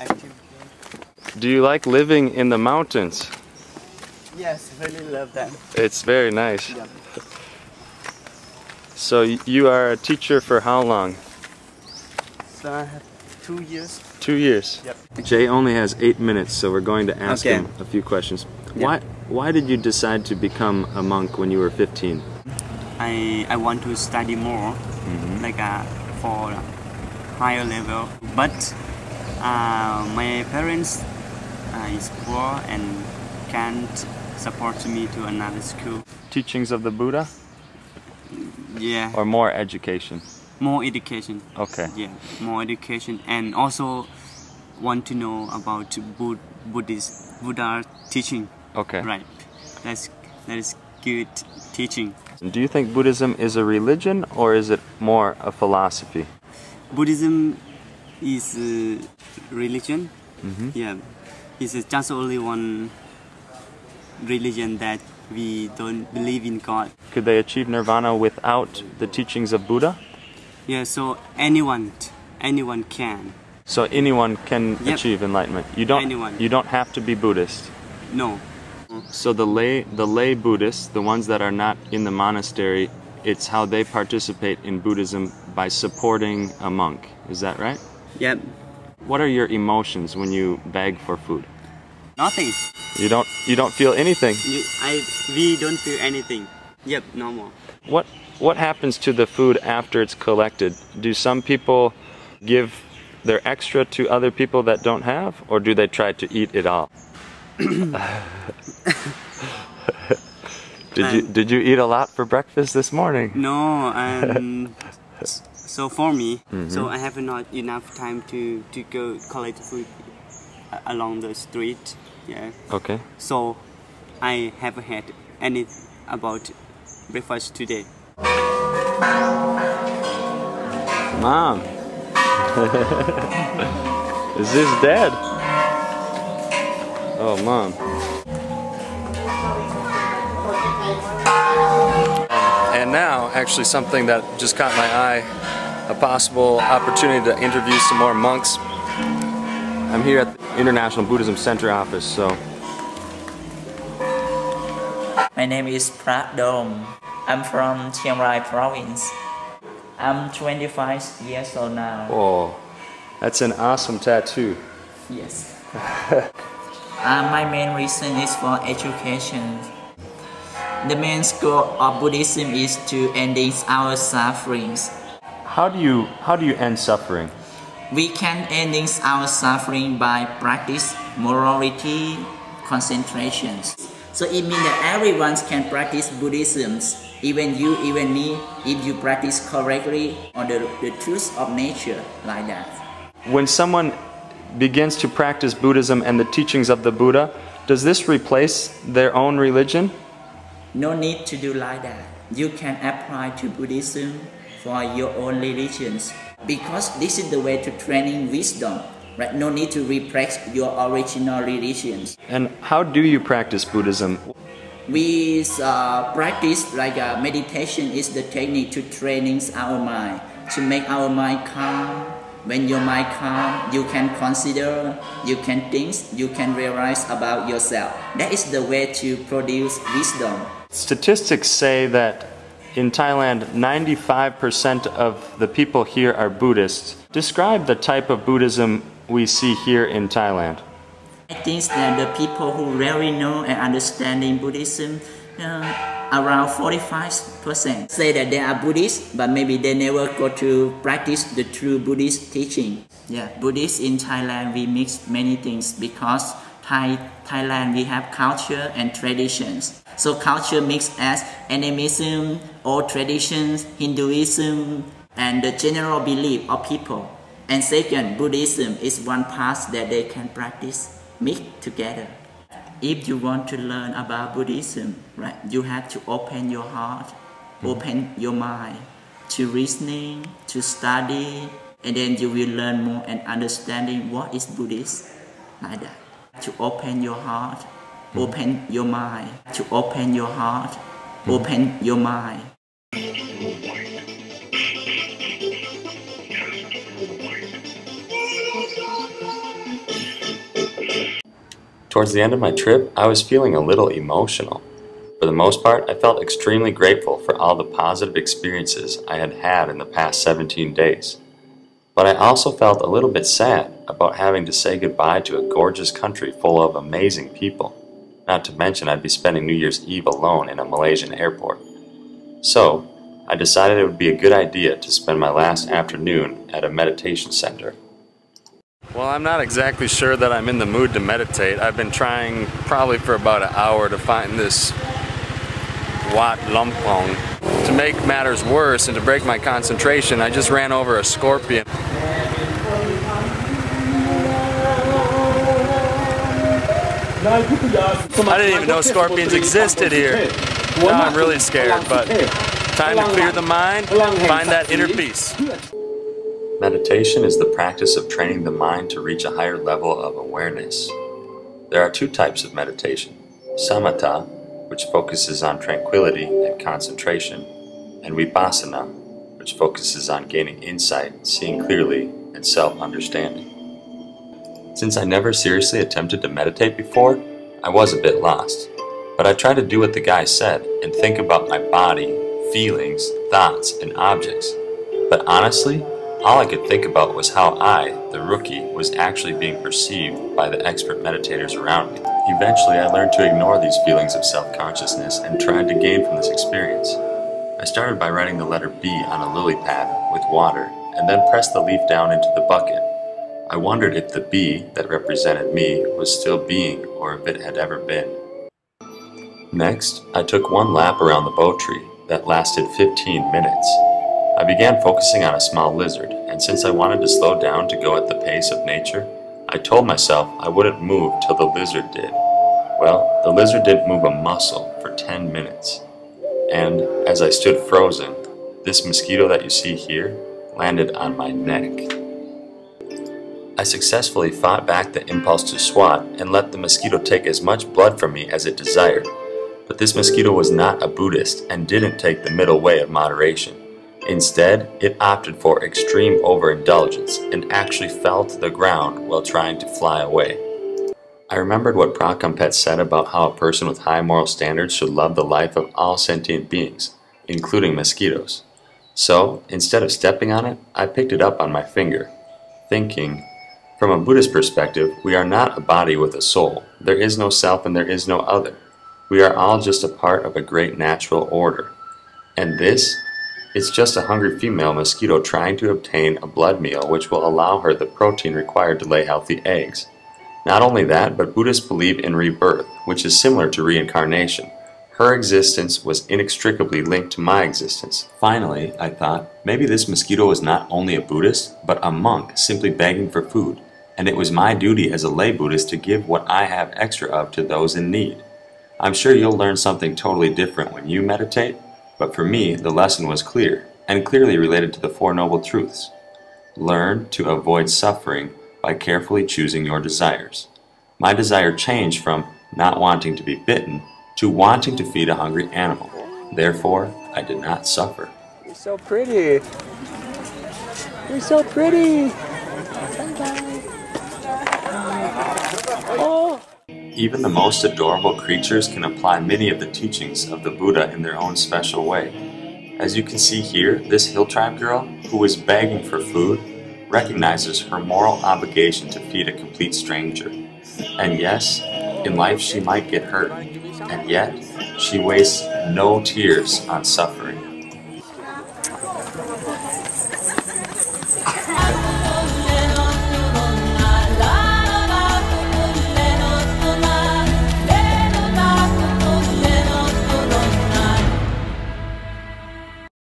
activity. Do you like living in the mountains? Yes, really love them. It's very nice. Yeah. So you are a teacher for how long? So I have 2 years. 2 years. Yep. Jay only has 8 minutes, so we're going to ask Okay. him a few questions. Yeah. Why did you decide to become a monk when you were 15? I want to study more, like for higher level. But my parents is poor and can't support me to another school. Teachings of the Buddha Yeah, or more education? more education. Okay. Yeah, more education, and also want to know about Buddha teaching. Okay. Right. That is good teaching. Do you think Buddhism is a religion or is it more a philosophy? Buddhism is a religion. Yeah, it's just only one religion that we don't believe in God. Could they achieve nirvana without the teachings of Buddha? Yeah, so anyone can. So anyone can Yep. achieve enlightenment. Anyone. You don't have to be Buddhist. No. So the lay Buddhists, the ones that are not in the monastery, it's how they participate in Buddhism by supporting a monk. Is that right? Yep. What are your emotions when you beg for food? Nothing. You don't feel anything. We don't feel anything. Yep, normal. What happens to the food after it's collected? Do some people give their extra to other people that don't have, or do they try to eat it all? Did you eat a lot for breakfast this morning? No, so for me, so I have not enough time to go collect food along the street. Yeah. Okay. So I haven't had any about breakfast today. Mom, is this dead? Oh, Mom. And now, actually something that just caught my eye, a possible opportunity to interview some more monks. I'm here at the International Buddhism Center office, so. My name is Prat Dom. I'm from Chiang Rai province. I'm 25 years old now. Oh, that's an awesome tattoo. Yes. My main reason is for education. The main goal of Buddhism is to ending our sufferings. How do you end suffering? We can end our suffering by practice morality, concentrations. So it means that everyone can practice Buddhism, even you, even me, if you practice correctly on the truth of nature, like that. When someone begins to practice Buddhism and the teachings of the Buddha, does this replace their own religion? No need to do like that. You can apply to Buddhism for your own religions, because this is the way to training wisdom. Right? No need to repress your original religions. And how do you practice Buddhism? We practice like meditation is the technique to training our mind, to make our mind calm. When your mind calm, you can consider, you can think, you can realize about yourself. That is the way to produce wisdom. Statistics say that in Thailand, 95% of the people here are Buddhists. Describe the type of Buddhism we see here in Thailand. I think that the people who really know and understanding Buddhism, around 45% say that they are Buddhists, but maybe they never go to practice the true Buddhist teaching. Yeah, Buddhists in Thailand, we mix many things because Thailand we have culture and traditions. So culture mixed as animism, old traditions, Hinduism, and the general belief of people. And second, Buddhism is one path that they can practice, mix together. If you want to learn about Buddhism, right, you have to open your heart, open your mind to reasoning, to study, and then you will learn more and understanding what is Buddhist, like that. To open your heart, open your mind, to open your heart, open your mind. Towards the end of my trip, I was feeling a little emotional. For the most part, I felt extremely grateful for all the positive experiences I had had in the past 17 days. But I also felt a little bit sad about having to say goodbye to a gorgeous country full of amazing people. Not to mention I'd be spending New Year's Eve alone in a Malaysian airport. So, I decided it would be a good idea to spend my last afternoon at a meditation center. Well, I'm not exactly sure that I'm in the mood to meditate. I've been trying probably for about an hour to find this Wat Lompong. To make matters worse and to break my concentration, I just ran over a scorpion. I didn't even know scorpions existed here. Now I'm really scared, but time to clear the mind, find that inner peace. Meditation is the practice of training the mind to reach a higher level of awareness. There are two types of meditation: samatha, which focuses on tranquility and concentration, and vipassana, which focuses on gaining insight, seeing clearly, and self-understanding. Since I never seriously attempted to meditate before, I was a bit lost. But I tried to do what the guy said and think about my body, feelings, thoughts, and objects. But honestly, all I could think about was how I, the rookie, was actually being perceived by the expert meditators around me. Eventually, I learned to ignore these feelings of self-consciousness and tried to gain from this experience. I started by writing the letter B on a lily pad with water and then pressed the leaf down into the bucket. I wondered if the B that represented me was still being or if it had ever been. Next, I took one lap around the bow tree that lasted 15 minutes. I began focusing on a small lizard, and since I wanted to slow down to go at the pace of nature, I told myself I wouldn't move till the lizard did. Well, the lizard didn't move a muscle for 10 minutes. And as I stood frozen, this mosquito that you see here landed on my neck. I successfully fought back the impulse to swat and let the mosquito take as much blood from me as it desired. But this mosquito was not a Buddhist and didn't take the middle way of moderation. Instead, it opted for extreme overindulgence and actually fell to the ground while trying to fly away. I remembered what Prakampet said about how a person with high moral standards should love the life of all sentient beings, including mosquitoes. So, instead of stepping on it, I picked it up on my finger, thinking, from a Buddhist perspective, we are not a body with a soul. There is no self and there is no other. We are all just a part of a great natural order. And this is just a hungry female mosquito trying to obtain a blood meal which will allow her the protein required to lay healthy eggs. Not only that, but Buddhists believe in rebirth, which is similar to reincarnation. Her existence was inextricably linked to my existence. Finally, I thought, maybe this mosquito was not only a Buddhist, but a monk simply begging for food, and it was my duty as a lay Buddhist to give what I have extra of to those in need. I'm sure you'll learn something totally different when you meditate, but for me, the lesson was clear, and clearly related to the Four Noble Truths. Learn to avoid suffering by carefully choosing your desires. My desire changed from not wanting to be bitten to wanting to feed a hungry animal. Therefore, I did not suffer. You're so pretty. You're so pretty. Oh. Even the most adorable creatures can apply many of the teachings of the Buddha in their own special way. As you can see here, this hill tribe girl, who was begging for food, recognizes her moral obligation to feed a complete stranger. And yes, in life she might get hurt, and yet she wastes no tears on suffering.